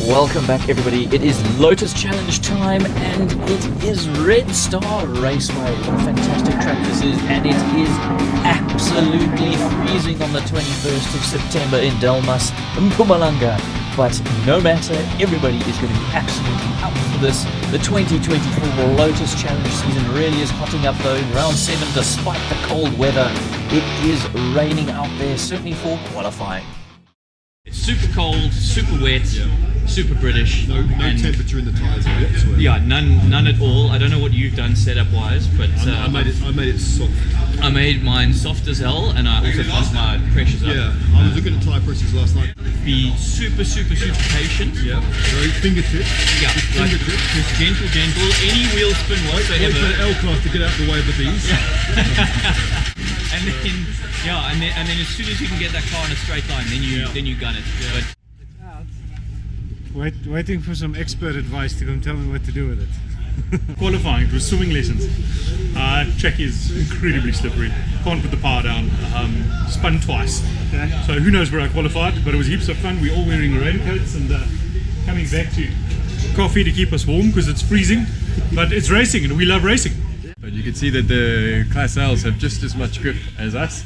Welcome back everybody, it is Lotus Challenge time and it is Redstar Raceway. What a fantastic track this is, and it is absolutely freezing on the 21st of September in Delmas, Mpumalanga. But no matter, everybody is going to be absolutely up for this. The 2024 Lotus Challenge season really is hotting up though in Round 7 despite the cold weather. It is raining out there, certainly for qualifying. It's super cold, super wet, super British. No temperature in the tyres yet. Yeah, none at all. I don't know what you've done setup wise, but I made it soft. I made mine soft as hell, and I also pumped my pressures up. Yeah, I was looking at tyre pressures last night. Be super patient. Yeah, very fingertips. Yeah, like just gentle. Any wheel spin whatsoever. Wait for the L class to get out the way of the Bs. and then as soon as you can get that car in a straight line, then you gun it. Yeah. But waiting for some expert advice to come tell me what to do with it. Qualifying, it was swimming lessons. Track is incredibly slippery. Can't put the power down. Spun twice. Okay. So who knows where I qualified, but it was heaps of fun. We're all wearing raincoats and coming back to coffee to keep us warm because it's freezing. But it's racing and we love racing. But you can see that the Class Ls have just as much grip as us.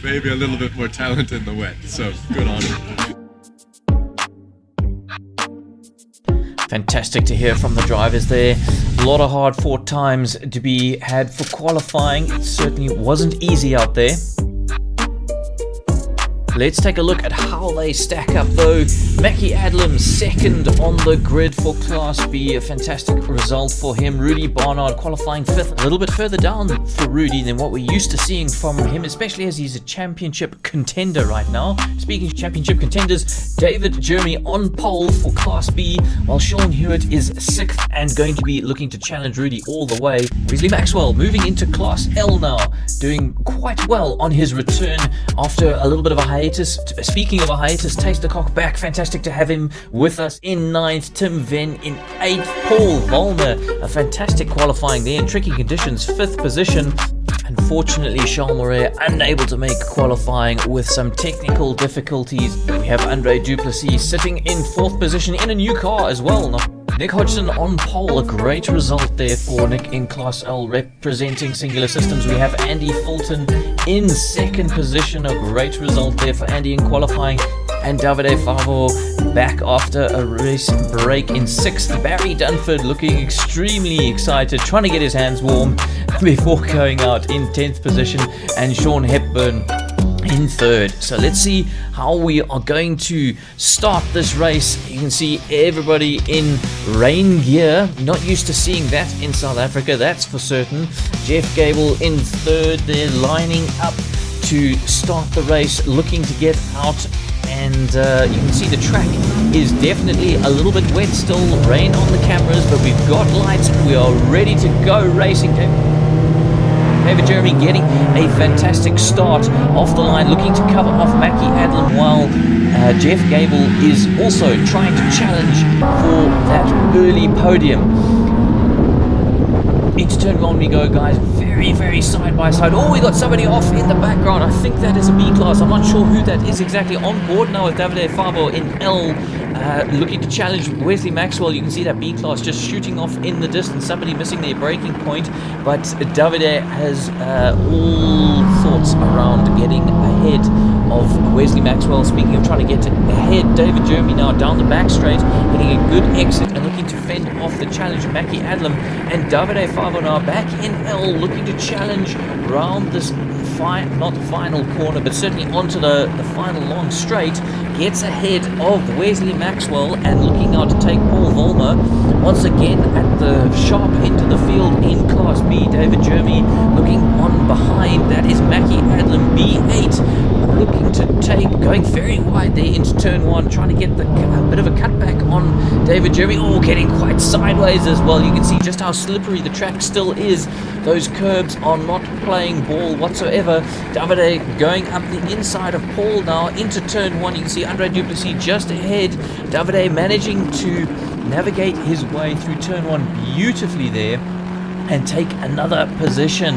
Maybe a little bit more talent in the wet, so good on them. Fantastic to hear from the drivers there. A lot of hard fought times to be had for qualifying. It certainly wasn't easy out there. Let's take a look at how they stack up though. Mackie Adlam second on the grid for Class B, a fantastic result for him. Rudy Barnard qualifying fifth, a little bit further down for Rudy than what we're used to seeing from him, especially as he's a championship contender right now. Speaking of championship contenders, David Jeremy on pole for Class B, while Sean Hewitt is sixth and going to be looking to challenge Rudy all the way. Wesley Maxwell moving into Class L now, doing quite well on his return after a little bit of a hiatus. Speaking of a hiatus, Tastercock back. Fantastic to have him with us in 9th. Tim Venn in 8th. Paul Volner, a fantastic qualifying there in tricky conditions, 5th position. Unfortunately, Charles Moret unable to make qualifying with some technical difficulties. We have Andre Duplessis sitting in 4th position in a new car as well. Nick Hodgson on pole, a great result there for Nick in Class L representing Singular Systems. We have Andy Fulton in 2nd position, a great result there for Andy in qualifying. And Davide Favo back after a race break in 6th. Barry Dunford looking extremely excited, trying to get his hands warm before going out in 10th position. And Sean Hepburn in 3rd. So let's see how we are going to start this race. You can see everybody in rain gear. Not used to seeing that in South Africa, that's for certain. Jeff Gable in 3rd. They're lining up to start the race, looking to get out. And you can see the track is definitely a little bit wet still. Rain on the cameras, but we've got lights and we are ready to go racing. David Jeremy getting a fantastic start off the line, looking to cover off Mackie Adlam, while Jeff Gable is also trying to challenge for that early podium. Into turn 1 we go, guys. Very side by side. Oh, we got somebody off in the background. I think that is a B class. I'm not sure who that is exactly. On board now with Davide Favo in L, looking to challenge Wesley Maxwell. You can see that B class just shooting off in the distance. Somebody missing their braking point, but Davide has all thoughts around getting ahead of Wesley Maxwell. Speaking of trying to get ahead, David Jeremy now down the back straight, getting a good exit and looking to fend off the challenge of Mackie Adlam. And Davide Favo now back in L, looking to challenge round this not the final corner, but certainly onto the final long straight. Gets ahead of Wesley Maxwell and looking now to take Paul Volmer. Once again at the sharp end of the field in Class B, David Jeremy looking on behind. That is Mackie Adlam, B8, looking to take, going very wide there into turn 1, trying to get a bit of a cutback on David Jeremy. Oh, getting quite sideways as well. You can see just how slippery the track still is. Those curbs are not playing ball whatsoever. Davide going up the inside of Paul now into turn 1. You can see Andre Duplessis just ahead. Davide managing to navigate his way through turn 1 beautifully there and take another position.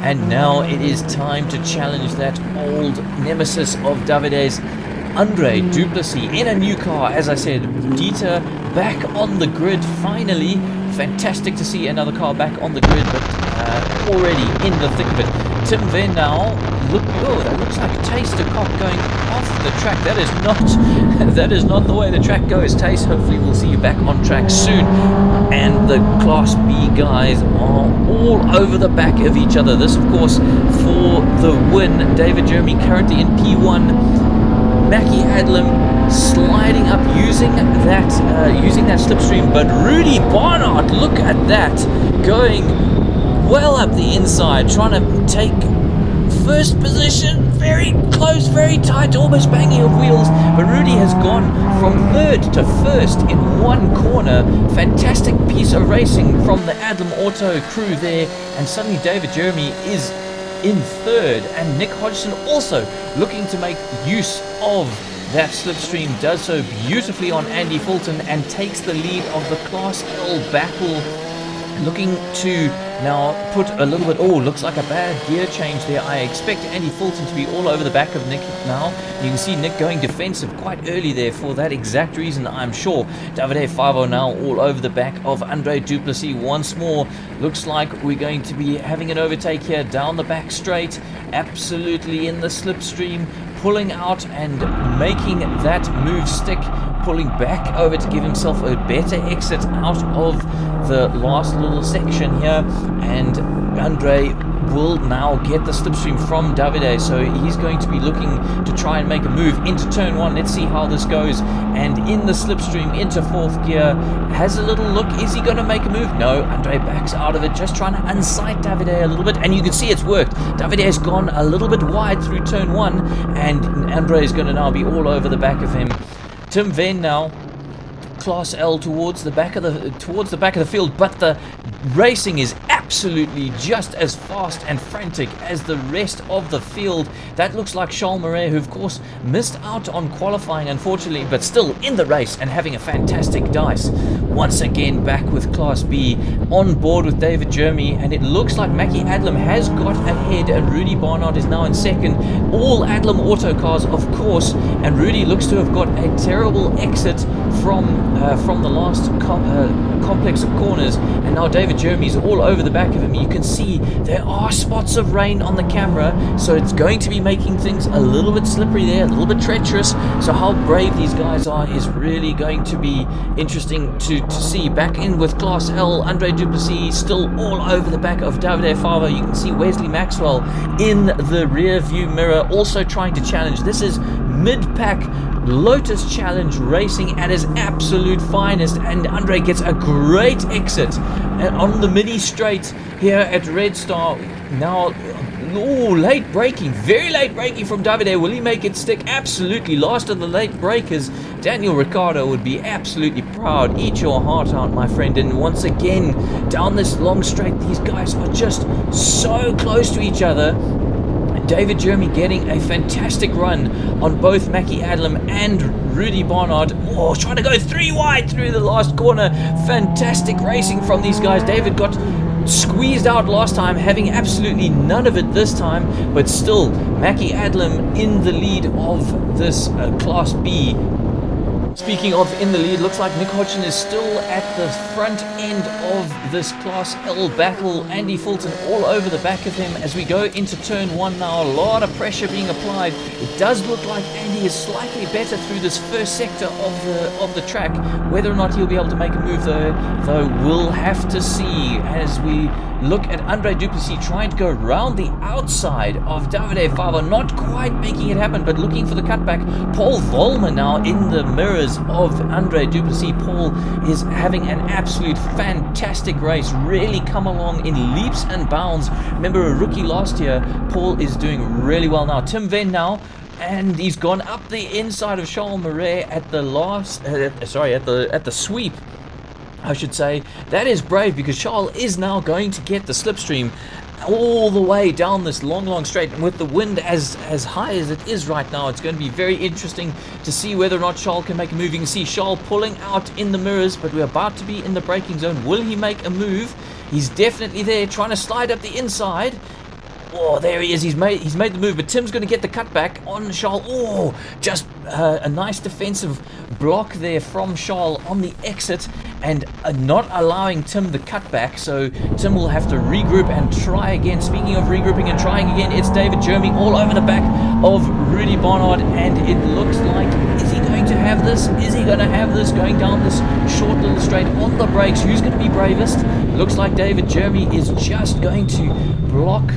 And now it is time to challenge that old nemesis of Davide's, Andre Duplessis in a new car. As I said, Dieter back on the grid finally. Fantastic to see another car back on the grid, but already in the thick of it. Tim Venn now, that looks like Taste a Cop going off the track. That is not the way the track goes. Taste, hopefully we'll see you back on track soon. And the Class B guys are all over the back of each other. This, of course, for the win. David Jeremy currently in P1. Mackie Adlam sliding up using that slipstream, but Rudy Barnard, look at that, going well up the inside, trying to take first position, very close, very tight, almost banging of wheels, but Rudy has gone from third to first in one corner. Fantastic piece of racing from the Adlam Auto crew there, and suddenly David Jeremy is in third, and Nick Hodgson also looking to make use of that slipstream, does so beautifully on Andy Fulton and takes the lead of the Class L battle, looking to now put a little bit, looks like a bad gear change there. I expect Andy Fulton to be all over the back of Nick now. You can see Nick going defensive quite early there for that exact reason, I'm sure. Davide Favo now all over the back of Andre Duplessis once more. Looks like we're going to be having an overtake here down the back straight, absolutely in the slipstream, pulling out and making that move stick, pulling back over to give himself a better exit out of the last little section here, and Andre will now get the slipstream from Davide, so he's going to be looking to try and make a move into turn one. Let's see how this goes, and in the slipstream into fourth gear, has a little look. Is he going to make a move? No, Andre backs out of it, just trying to unsight Davide a little bit, and you can see it's worked. Davide has gone a little bit wide through turn one, and Andre is going to now be all over the back of him. Tim Venn now, Class L towards the back of the field, but the racing is absolutely just as fast and frantic as the rest of the field. That looks like Charles Marais, who of course missed out on qualifying unfortunately, but still in the race and having a fantastic dice. Once again back with Class B, on board with David Jeremy, and it looks like Mackie Adlam has got ahead and Rudy Barnard is now in second. All Adlam auto cars, of course, and Rudy looks to have got a terrible exit from the last complex of corners, and now David Jeremy's all over the back of him. You can see there are spots of rain on the camera, so it's going to be making things a little bit slippery there, a little bit treacherous. So how brave these guys are is really going to be interesting to see. Back in with Class L, Andre Duplessis still all over the back of Davide Favo. You can see Wesley Maxwell in the rear view mirror also trying to challenge. This is mid-pack Lotus Challenge racing at its absolute finest, and Andre gets a great exit on the mini straight here at Redstar. Now, late braking, very late braking from Davide. Will he make it stick? Absolutely. Last of the late breakers. Daniel Ricciardo would be absolutely proud. Eat your heart out, my friend. And once again, down this long straight, these guys are just so close to each other. David Jeremy getting a fantastic run on both Mackie Adlam and Rudy Barnard. Trying to go 3 wide through the last corner. Fantastic racing from these guys. David got squeezed out last time, having absolutely none of it this time, but still Mackie Adlam in the lead of this Class B. Speaking of in the lead, looks like Nick Hodgson is still at the front end of this Class L battle. Andy Fulton all over the back of him as we go into turn one now. A lot of pressure being applied. It does look like Andy is slightly better through this first sector of the track. Whether or not he'll be able to make a move though we'll have to see as we look at Andre Duplessis trying to go around the outside of Davide Favo, not quite making it happen, but looking for the cutback. Paul Vollmer now in the mirrors of Andre Duplessis. Paul is having an absolute fantastic race, really come along in leaps and bounds. Remember, a rookie last year. Paul is doing really well now. Tim Venn now, and he's gone up the inside of Charles Marais at the at the sweep, I should say. That is brave, because Charles is now going to get the slipstream all the way down this long straight, and with the wind as high as it is right now, it's going to be very interesting to see whether or not Charles can make a move. You can see Charles pulling out in the mirrors, but we're about to be in the braking zone. Will he make a move? He's definitely there, trying to slide up the inside. Oh, there he is. He's made the move, but Tim's going to get the cutback on Charles. Oh, just a nice defensive block there from Charles on the exit, and not allowing Tim the cutback. So Tim will have to regroup and try again. Speaking of regrouping and trying again, it's David Jeremy all over the back of Rudy Barnard, and it looks like, is he going to have this? Is he going to have this going down this short little straight on the brakes? Who's going to be bravest? Looks like David Jeremy is just going to block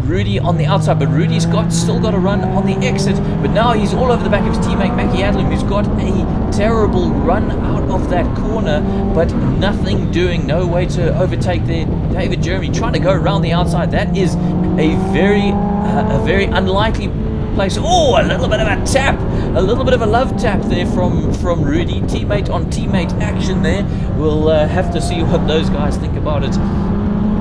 Rudy on the outside, but Rudy's still got a run on the exit, but now he's all over the back of his teammate Mackie Adlam, who's got a terrible run out of that corner, but nothing doing, no way to overtake there. David Jeremy trying to go around the outside. That is a very unlikely place. Oh, a little bit of a tap, a little bit of a love tap there from Rudy. Teammate on teammate action there. We'll have to see what those guys think about it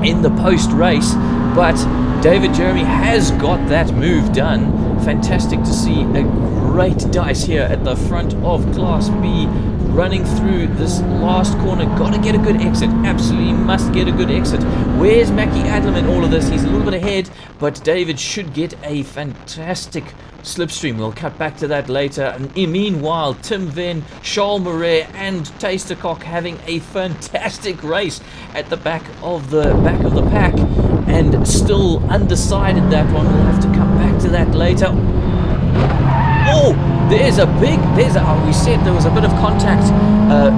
in the post race, but David Jeremy has got that move done. Fantastic to see. A great dice here at the front of Class B, running through this last corner. Got to get a good exit. Absolutely must get a good exit. Where's Mackie Adlam in all of this? He's a little bit ahead, but David should get a fantastic slipstream. We'll cut back to that later. And meanwhile, Tim Venn, Charles Murray and Tastercock having a fantastic race at the back of the pack, and still undecided that one. We'll have to come back to that later. Oh, we said there was a bit of contact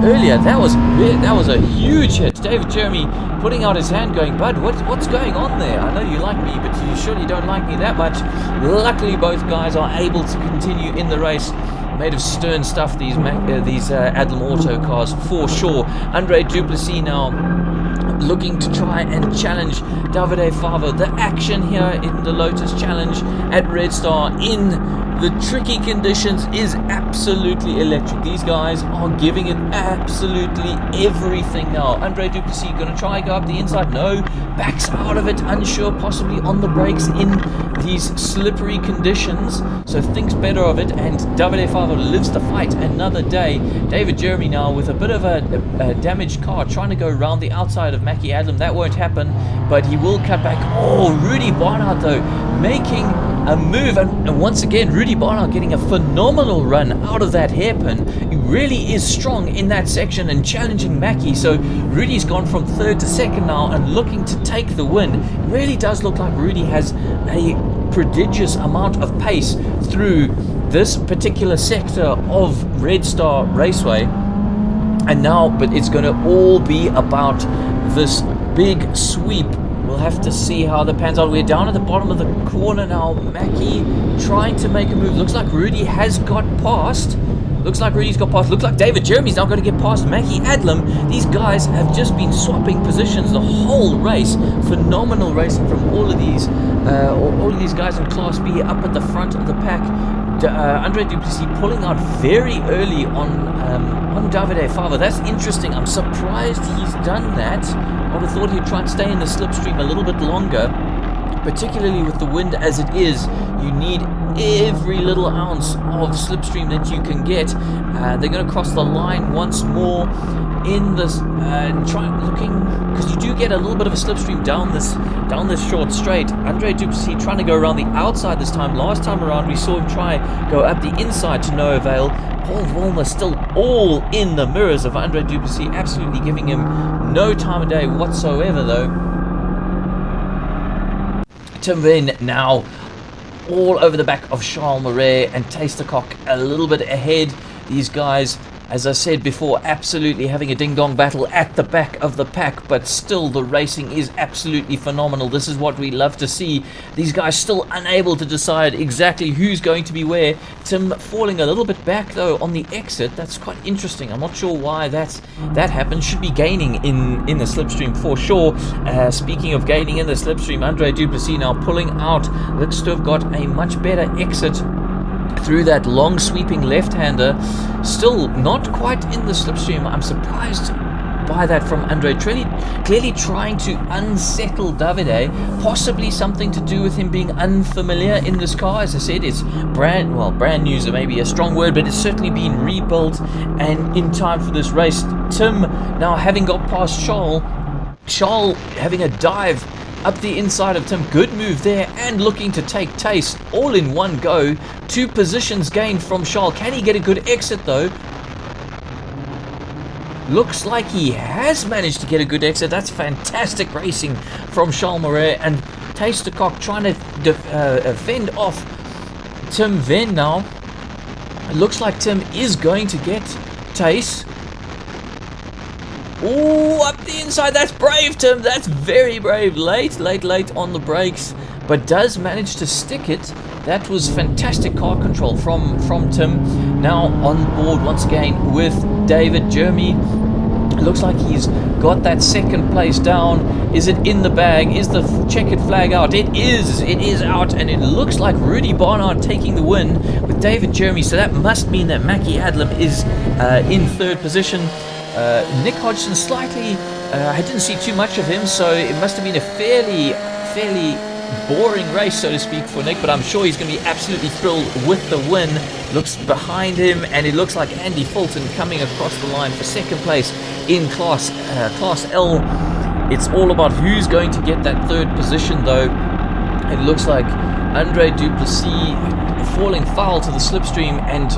earlier. That was big. That was a huge hit. David Jeremy putting out his hand going, bud, what's going on there? I know you like me, but you surely don't like me that much. Luckily, both guys are able to continue in the race. Made of stern stuff, these Adlam Auto cars, for sure. Andre Duplessis now looking to try and challenge Davide Favo. The action here in the Lotus Challenge at Redstar in the tricky conditions is absolutely electric. These guys are giving it absolutely everything now. Andre Duplessis going to try go up the inside. No, backs out of it, unsure, possibly on the brakes in these slippery conditions. So thinks better of it, and Davide Favo lives to fight another day. David Jeremy now with a bit of a damaged car, trying to go around the outside of Mackie Adlam. That won't happen, but he will cut back. Oh, Rudy Barnard though, making a move, and once again Rudy Barnard getting a phenomenal run out of that hairpin. He really is strong in that section and challenging Mackie. So Rudy's gone from third to second now and looking to take the win. It really does look like Rudy has a prodigious amount of pace through this particular sector of Redstar Raceway. And now, but it's going to all be about this big sweep. We'll have to see how that pans out. We're down at the bottom of the corner now. Mackie trying to make a move. Looks like Rudy has got past. Looks like Rudy's got past. Looks like David Jeremy's now going to get past Mackie Adlam. These guys have just been swapping positions the whole race. Phenomenal racing from all of these guys in Class B up at the front of the pack. Andre Duplessis pulling out very early on Davide Favo. That's interesting. I'm surprised he's done that. I would have thought he'd try and stay in the slipstream a little bit longer, particularly with the wind as it is. You need every little ounce of slipstream that you can get. They're going to cross the line once more in this, looking, because you do get a little bit of a slipstream down this short straight. Andre Duplessis trying to go around the outside this time. Last time around we saw him try go up the inside to no avail. Paul Vollmer still all in the mirrors of Andre Duplessis, absolutely giving him no time of day whatsoever though. Tim Venn now all over the back of Charles Murray, and Tastercock a little bit ahead. These guys, as I said before, absolutely having a ding-dong battle at the back of the pack, but still the racing is absolutely phenomenal. This is what we love to see. These guys still unable to decide exactly who's going to be where. Tim falling a little bit back though on the exit. That's quite interesting. I'm not sure why that happened. Should be gaining in the slipstream for sure. Speaking of gaining in the slipstream, Andre Duplessis now pulling out. Looks to have got a much better exit through that long sweeping left-hander. Still not quite in the slipstream. I'm surprised by that from Andre. Clearly trying to unsettle Davide. Possibly something to do with him being unfamiliar in this car. As I said, it's brand new is maybe a strong word, but it's certainly been rebuilt and in time for this race. Tim now having got past Charles having a dive up the inside of Tim. Good move there, and looking to take Tace all in one go. 2 positions gained from Charles. Can he get a good exit though? Looks like he has managed to get a good exit. That's fantastic racing from Charles Moret, and Tace de Kock trying to fend off Tim Venn now. It looks like Tim is going to get Tace. Oh, up the inside. That's brave, Tim. That's very brave. Late on the brakes, but does manage to stick it. That was fantastic car control from Tim. Now on board once again with David Jeremy. Looks like he's got that second place down. Is it in the bag? Is the checkered flag out? It is out, and it looks like Rudy Barnard taking the win with David Jeremy. So that must mean that Mackie Adlam is in 3rd position. Nick Hodgson slightly, I didn't see too much of him, so it must have been a fairly boring race, so to speak, for Nick, but I'm sure he's going to be absolutely thrilled with the win. Looks behind him, and it looks like Andy Fulton coming across the line for 2nd place in Class L. It's all about who's going to get that 3rd position, though. It looks like Andre Duplessis falling foul to the slipstream, and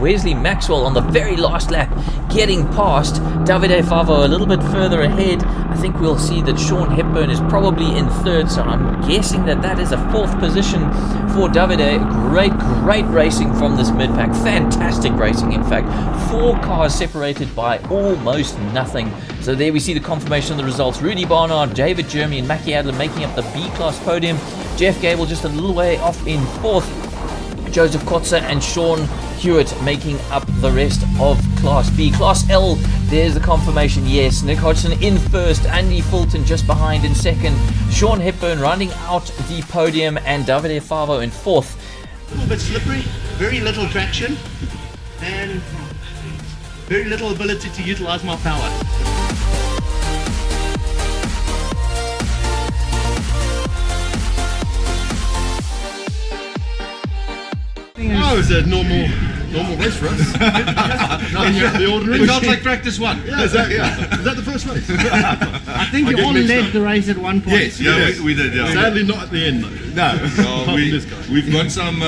Wesley Maxwell on the very last lap getting past Davide Favo a little bit further ahead. I think we'll see that Sean Hepburn is probably in 3rd, so I'm guessing that is a 4th position for Davide. Great racing from this mid-pack. Fantastic racing, in fact. 4 cars separated by almost nothing. So there we see the confirmation of the results. Rudy Barnard, David Jeremy, and Mackie Adler making up the B-class podium. Jeff Gable just a little way off in 4th. Joseph Kotzer and Sean Hewitt making up the rest of Class B. Class L, there's the confirmation. Yes, Nick Hodgson in 1st, Andy Fulton just behind in 2nd, Sean Hepburn rounding out the podium, and Davide Favo in 4th. A little bit slippery, very little traction, and very little ability to utilize my power. Oh, it's a normal race for us. Nothing out of the ordinary. It felt like practice 1. Yeah, is that the first race? I think you all led the race at one point. Yes, yeah, we did, yeah. Sadly, not at the end, though. No, we've got some...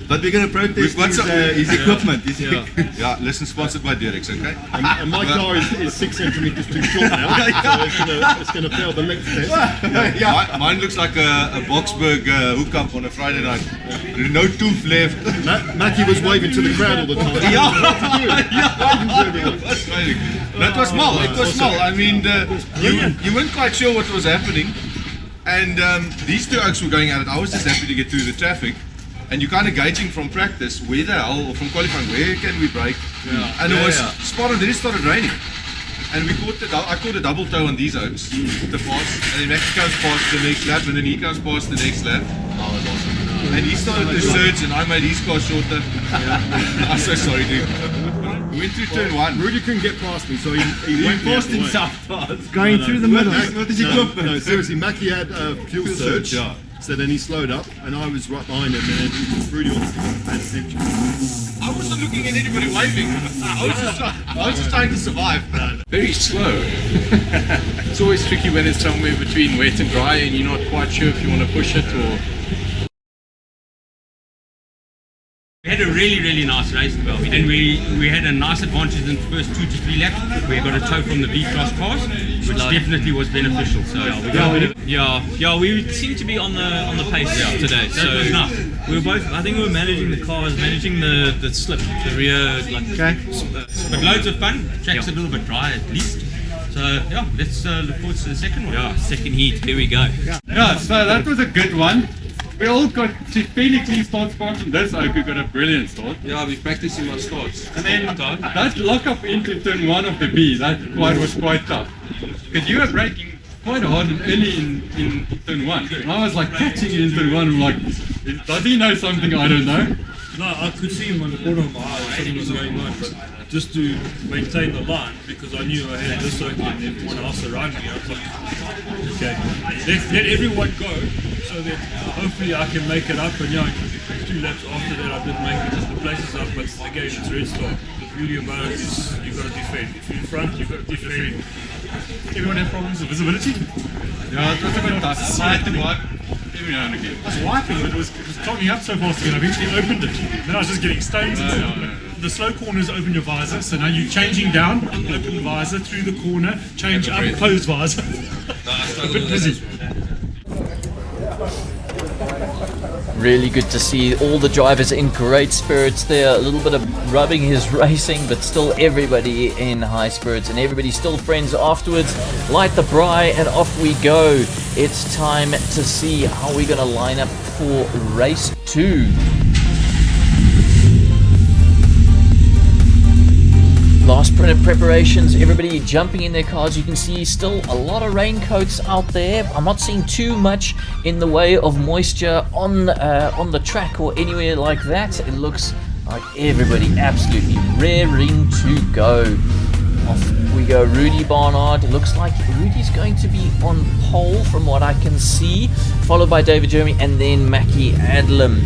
but we're going to protest his equipment. Yeah, listen, sponsored by Derek's, okay? And my car is 6 centimeters too short now, so it's going to fail the length test. Mine looks like a Boxburg hookup on a Friday night. No tooth left. Mackie was waving to the crowd all the time. That was small. It was small. I mean, you weren't quite sure what was happening, and these 2 oaks were going at it. I was just happy to get through the traffic. And you're kind of gauging from practice where the hell, or from qualifying, where can we brake? And it was spot on. Then it started raining, and I caught a double toe on these oaks to pass, and then Max comes past the next lap, and then he comes past the next lap. Oh, it was awesome. And he started to surge, and I made his car shorter. I'm so sorry, dude. We went through turn 1. Rudy couldn't get past me, so he went forced himself past. Going through the middle. What did you No, seriously, Mackie had fuel surge. So then he slowed up, and I was right behind him, and Rudy obviously got a bad section. I wasn't looking at anybody waving. I was just trying to survive. Very slow. It's always tricky when it's somewhere between wet and dry and you're not quite sure if you want to push it or... We had a really nice race, and we had a nice advantage in the first 2 to 3 laps. We got a tow from the B-class cars, which definitely was beneficial. So we seemed to be on the pace today. So it was nice. We were both. I think we were managing the cars, managing the slip, the rear. But loads of fun. Track's a little bit dry at least. So let's look forward to the second one. Yeah, second heat. Here we go. Yeah, so that was a good one. We all got to fairly clean start spots, and this oak we got a brilliant start. Yeah, we're practicing our starts. And then that lock up into turn 1 of the B, that was quite tough. Because you were braking quite hard and early in turn 1. And I was like catching you in turn 1. I'm like, does he know something I don't know? No, I could see him on the corner of my eye, something was going on, but just to maintain the line, because I knew I had this circle and everyone else around me, I was like, okay, let everyone go, so that hopefully I can make it up. And 2 laps after that I did make it, just the places up, but again, it's Redstar. The beauty about it is you've got to defend. If you're in front, you've got to defend. Everyone have problems with visibility? Yeah, it was a bit tough. I had to wipe every now and again. I was wiping, but it was clogging up so fast again. I eventually opened it. Then I was just getting stains and stuff. But the slow corners open your visor, so now you're changing down, open visor, through the corner, change up, close visor. A bit busy. Really good to see all the drivers in great spirits there. A little bit of rubbing his racing, but still everybody in high spirits and everybody still friends afterwards. Light the braai and off we go. It's time to see how we're going to line up for race 2. Last minute preparations, everybody jumping in their cars. You can see still a lot of raincoats out there. I'm not seeing too much in the way of moisture on the track or anywhere like that. It looks like everybody absolutely raring to go. Off we go, Rudy Barnard. It looks like Rudy's going to be on pole from what I can see, followed by David Jeremy and then Mackie Adlam.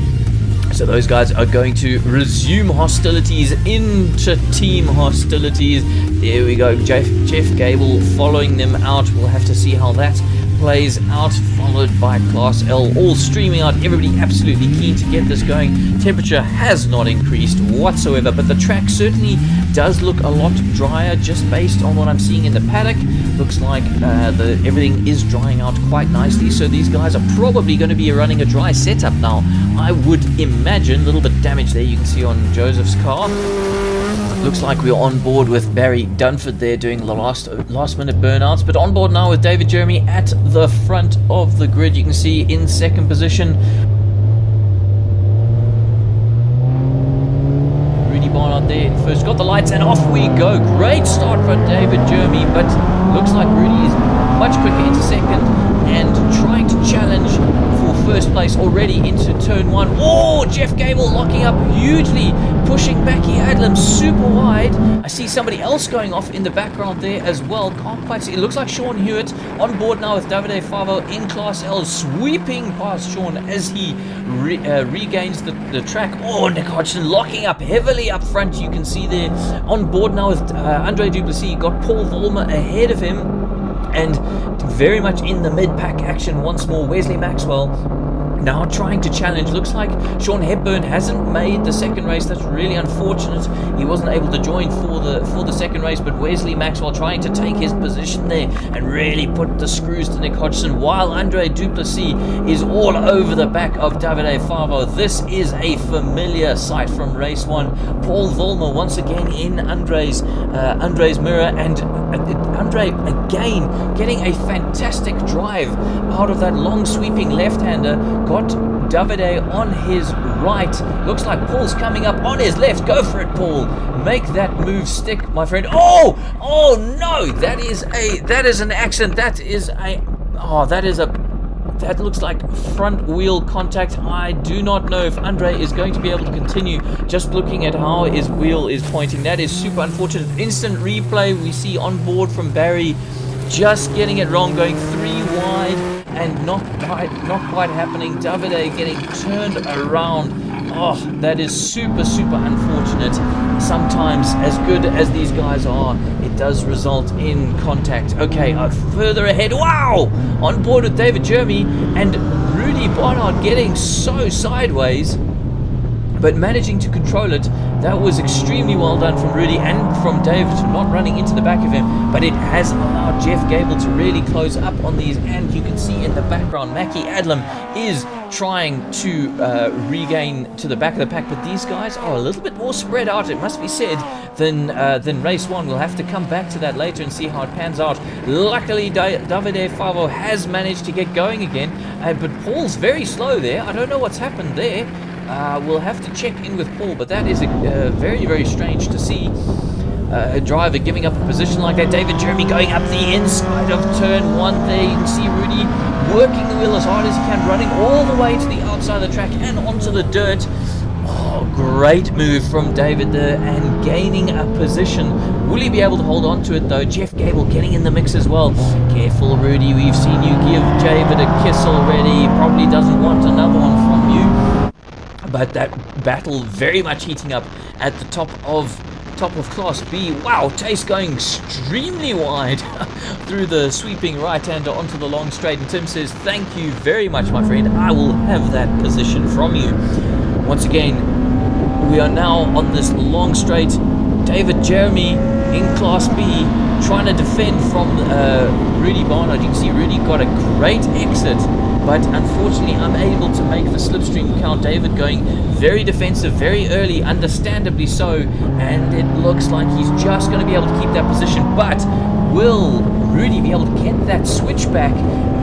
So those guys are going to resume hostilities into team hostilities. There we go, Jeff Gable following them out. We'll have to see how that plays out, followed by Class L, all streaming out. Everybody absolutely keen to get this going. Temperature has not increased whatsoever, but the track certainly does look a lot drier just based on what I'm seeing in the paddock. Looks like everything is drying out quite nicely, so these guys are probably going to be running a dry setup now, I would imagine. A little bit of damage there you can see on Joseph's car. Looks like we're on board with Barry Dunford there doing the last minute burnouts, but on board now with David Jeremy at the front of the grid. You can see in second position Rudy Barnard there first. Got the lights and off we go. Great start for David Jeremy, but looks like Rudy is much quicker into second and trying to challenge for first place already into turn 1. Oh, Jeff Gable locking up hugely, pushing Mackie Adlam super wide. I see somebody else going off in the background there as well. Can't quite see. It looks like Sean Hewitt on board now with Davide Favo in Class L, sweeping past Sean as he regains the track. Oh, Nick Hodgson locking up heavily up front. You can see there on board now with Andre Duplessis. Got Paul Vollmer ahead of him. And very much in the mid-pack action once more, Wesley Maxwell now trying to challenge. Looks like Sean Hepburn hasn't made the second race. That's really unfortunate. He wasn't able to join for the second race, but Wesley Maxwell trying to take his position there and really put the screws to Nick Hodgson, while Andre Duplessis is all over the back of Davide Favo. This is a familiar sight from race 1. Paul Vollmer once again in Andre's mirror, and Andre again getting a fantastic drive out of that long sweeping left-hander. Got Davide on his right. Looks like Paul's coming up on his left. Go for it, Paul. Make that move stick, my friend. Oh no! That is an accident. That looks like front wheel contact. I do not know if Andre is going to be able to continue. Just looking at how his wheel is pointing, that is super unfortunate. Instant replay we see on board from Barry, just getting it wrong, going 3 wide and not quite happening. Davide getting turned around. Oh, that is super unfortunate. Sometimes, as good as these guys are, it does result in contact. Okay, further ahead. Wow! On board with David Jeremy and Rudy Barnard getting so sideways, but managing to control it. That was extremely well done from Rudy and from David, not running into the back of him, but it has allowed Jeff Gable to really close up on these. And you can see in the background Mackie Adlam is trying to regain to the back of the pack, but these guys are a little bit more spread out, it must be said, than race 1. We'll have to come back to that later and see how it pans out. Luckily Davide Favo has managed to get going again, but Paul's very slow there. I don't know what's happened there. We'll have to check in with Paul, but that is very strange to see a driver giving up a position like that. David Jeremy going up the inside of turn 1 there. You can see Rudy working the wheel as hard as he can, running all the way to the outside of the track and onto the dirt. Oh, great move from David there and gaining a position. Will he be able to hold on to it though? Jeff Gable getting in the mix as well. Careful, Rudy, we've seen you give David a kiss already. He probably doesn't want another one from you. But that battle very much heating up at the top of top of Class B. Wow, Taste going extremely wide through the sweeping right-hander onto the long straight. And Tim says, thank you very much, my friend. I will have that position from you. Once again, we are now on this long straight. David Jeremy in Class B trying to defend from Rudy Barnard. You can see Rudy got a great exit, but unfortunately unable to make the slipstream count. David going very defensive very early, understandably so, and it looks like he's just going to be able to keep that position. But will Rudy be able to get that switchback,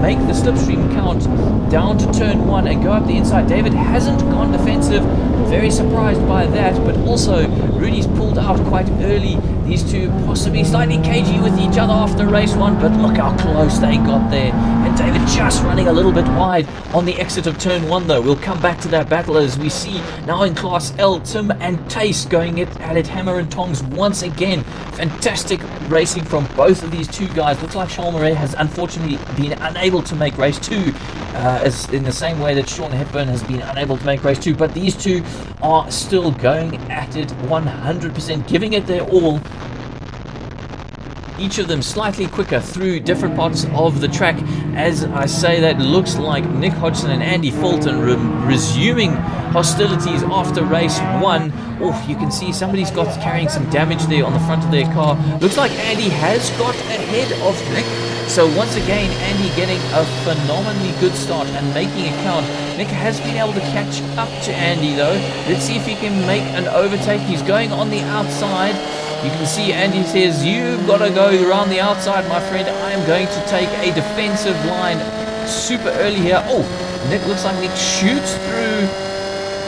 make the slipstream count down to turn 1 and go up the inside? David hasn't gone defensive. Very surprised by that, but also Rudy's pulled out quite early. These two possibly slightly cagey with each other after race 1, but look how close they got there. And David just running a little bit wide on the exit of turn 1 though. We'll come back to that battle as we see now in Class L, Tim and Tace going at it hammer and tongs once again. Fantastic racing from both of these two guys. Looks like Sean Murray has unfortunately been unable to make race 2, as in the same way that Sean Hepburn has been unable to make race 2, but these two are still going at it 100%, giving it their all. Each of them slightly quicker through different parts of the track. As I say, that looks like Nick Hodgson and Andy Fulton resuming hostilities after race 1. Oh, you can see somebody's carrying some damage there on the front of their car. Looks like Andy has got ahead of Nick. So once again, Andy getting a phenomenally good start and making it count. Nick has been able to catch up to Andy though. Let's see if he can make an overtake. He's going on the outside. You can see Andy says, you've got to go around the outside, my friend. I am going to take a defensive line super early here. Oh, Nick looks like Nick shoots through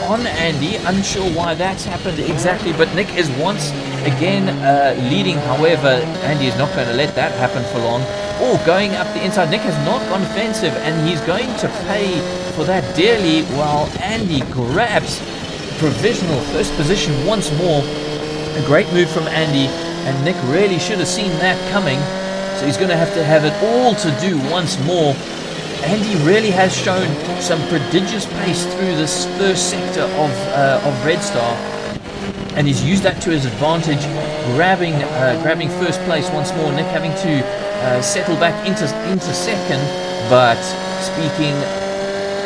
on Andy. Unsure why that's happened exactly, but Nick is once again leading. However, Andy is not going to let that happen for long. Oh, going up the inside. Nick has not gone offensive, and he's going to pay for that dearly while Andy grabs provisional first position once more. A great move from Andy, and Nick really should have seen that coming, so he's going to have it all to do once more. Andy really has shown some prodigious pace through this first sector of Redstar, and he's used that to his advantage, grabbing first place once more. Nick having to settle back into second, but speaking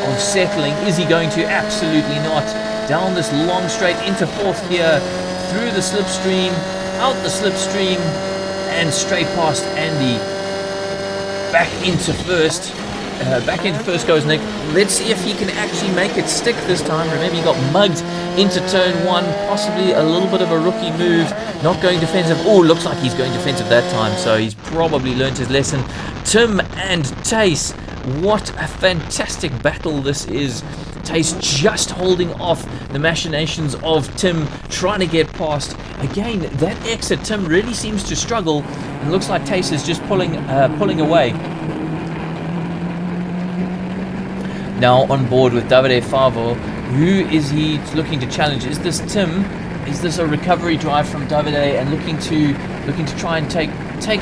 of settling, is he going to? Absolutely not. Down this long straight into fourth here, through the slipstream, out the slipstream, and straight past Andy. Back into first. Back into first goes Nick. Let's see if he can actually make it stick this time. Remember, he got mugged into turn 1. Possibly a little bit of a rookie move. Not going defensive. Oh, looks like he's going defensive that time, so he's probably learned his lesson. Tim and Tace. What a fantastic battle this is. Tace just holding off the machinations of Tim trying to get past. Again, that exit, Tim really seems to struggle, and looks like Tace is just pulling away. Now on board with Davide Favo. Who is he looking to challenge? Is this Tim? Is this a recovery drive from Davide and looking to try and take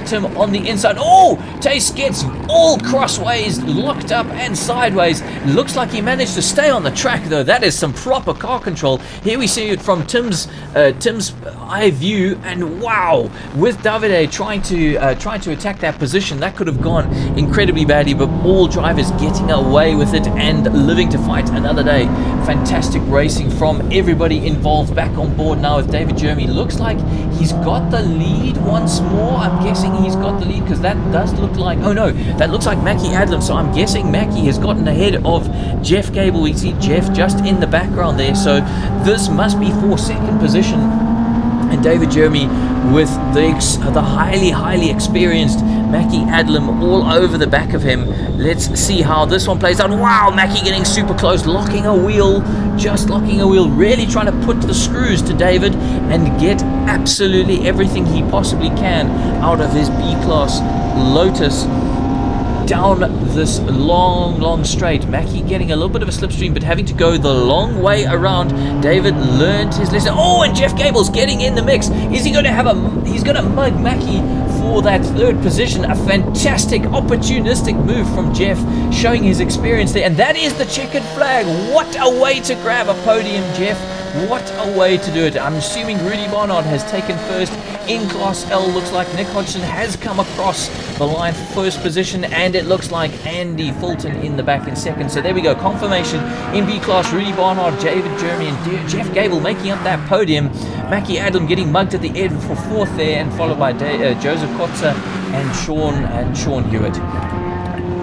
Tim on the inside? Oh, Tace gets all crossways, locked up and sideways. Looks like he managed to stay on the track though. That is some proper car control. Here we see it from Tim's eye view, and wow, with Davide trying to attack that position, that could have gone incredibly badly, but all drivers getting away with it and living to fight another day. Fantastic racing from everybody involved. Back on board now with David Jeremy. Looks like he's got the lead once more. I'm guessing he's got the lead because that does look like, oh no, that looks like Mackie Adlam, so I'm guessing Mackie has gotten ahead of Jeff Gable. We see Jeff just in the background there, so this must be for second position. And David Jeremy with the highly experienced Mackie Adlam all over the back of him. Let's see how this one plays out. Wow, Mackie getting super close, locking a wheel, really trying to put the screws to David and get absolutely everything he possibly can out of his B-Class Lotus. Down this long straight. Mackie getting a little bit of a slipstream, but having to go the long way around. David learned his lesson. Oh, and Jeff Gable's getting in the mix. Is he going to have he's going to mug Mackie for that third position. A fantastic opportunistic move from Jeff, showing his experience there, and that is the checkered flag. What a way to grab a podium, Jeff. What a way to do it. I'm assuming Rudy Barnard has taken first in Class L. Looks like Nick Hodgson has come across the line for first position, and it looks like Andy Fulton in the back in second. So there we go, confirmation in B Class. Rudy Barnard, David Jeremy and Jeff Gable making up that podium. Mackie Adam getting mugged at the end for fourth there, and followed by Joseph Kotzer and Sean Hewitt.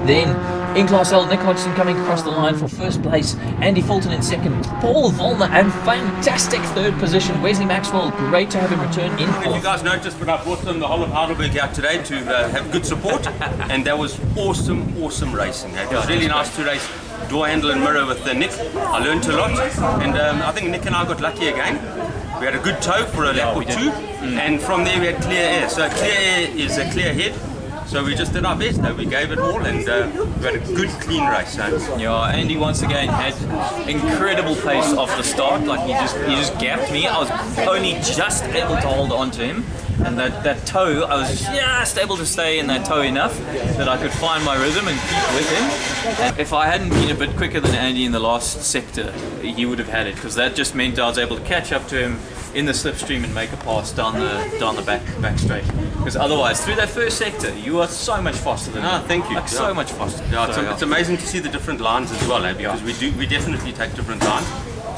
Then in Class L, Nick Hodgson coming across the line for first place, Andy Fulton in second, Paul Vollmer and fantastic third position, Wesley Maxwell. Great to have him return in fourth. You guys noticed, but I brought them the whole of Heidelberg out today to have good support, and that was awesome racing. It was really nice to race door handle and mirror with Nick. I learned a lot, and I think Nick and I got lucky again. We had a good tow for a lap or two, and from there we had clear air. So clear air is a clear head. So we just did our best. We gave it all, and we had a good, clean race. Yeah, Andy once again had incredible pace off the start. Like he just gapped me. I was only just able to hold on to him, and that toe, I was just able to stay in that toe enough that I could find my rhythm and keep with him. And if I hadn't been a bit quicker than Andy in the last sector, he would have had it, because that just meant I was able to catch up to him in the slipstream and make a pass down the back straight. Because otherwise, through that first sector, you are so much faster than me. Thank you. Like so much faster. Yeah, it's amazing to see the different lines as well, because we definitely take different lines.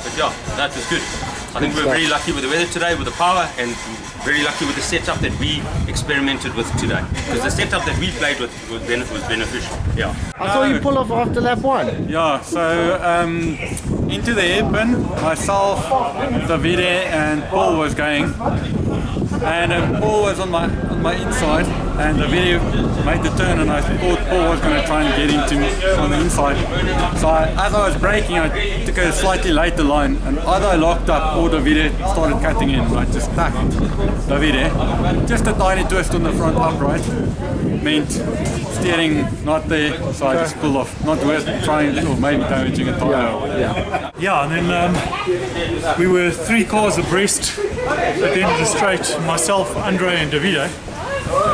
But yeah, that was good. I think we were very lucky with the weather today, with the power, and very lucky with the setup that we experimented with today. Because the setup that we played with was beneficial. Yeah. I saw you pull off after lap 1. Yeah, so into the hairpin, myself, Davide and Paul was going, and Paul was on my inside, and Davide made the turn, and I thought Paul was going to try and get into me on the inside. So as I was braking, I took a slightly later line, and either I locked up or Davide started cutting in. I just tacked Davide. Just a tiny twist on the front upright meant steering not there, so I just pulled off. Not worth trying or maybe damaging a tire. Yeah, and then we were 3 cars abreast at the end of the straight, myself, Andre and Davide.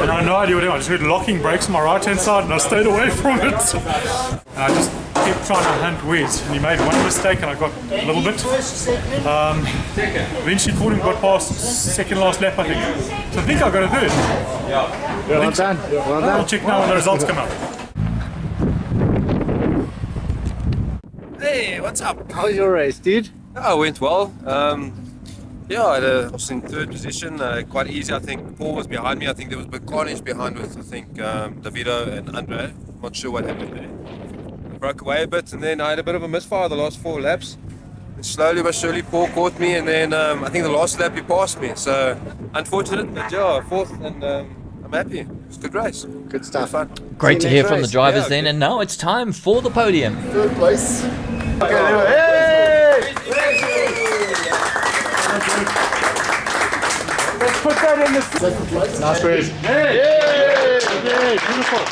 And I had no idea what it was. I just heard locking brakes on my right hand side, and I stayed away from it. And I just kept trying to hunt Wes, and he made one mistake and I got a little bit. Eventually fought him, got past second last lap, I think. So I think I got a third. Well done. Well done. We'll check now when the results come out. Hey, what's up? How was your race, dude? Oh, it went well. I was in third position, quite easy. I think Paul was behind me. I think there was a bit carnage behind with, I think, Davido and Andre. I'm not sure what happened there. I broke away a bit, and then I had a bit of a misfire the last 4 laps. And slowly but surely, Paul caught me, and then I think the last lap he passed me. So, unfortunate, but yeah, fourth, and I'm happy. It was a good race. Good stuff. Fun. Great to hear from the drivers then, and now it's time for the podium. Third place. Okay, hey! Let's put that in the Second place. nice race. Hey! Beautiful.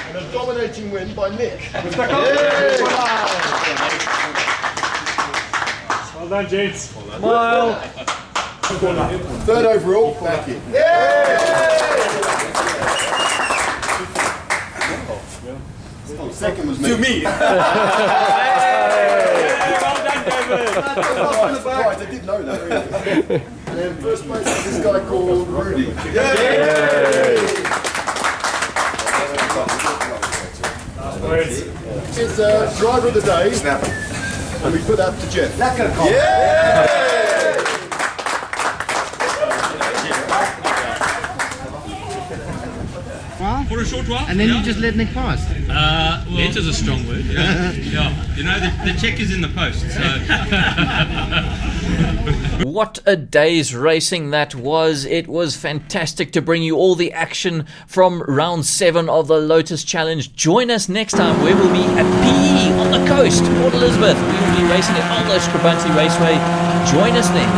And a dominating win by Nick. Well done, gents. Smile. Third overall, Mackie. Second was me. To me. I didn't know that. And then first place is this guy called Rudy. Is driver of the day, and we put that to Jeff. For a short while. And then you just let Nick pass. Let is a strong word. Yeah. You know, the check is in the post. So. What a day's racing that was. It was fantastic to bring you all the action from round 7 of the Lotus Challenge. Join us next time where we'll be at PE on the coast, Port Elizabeth. We will be racing at aldo Scribante Raceway. Join us then.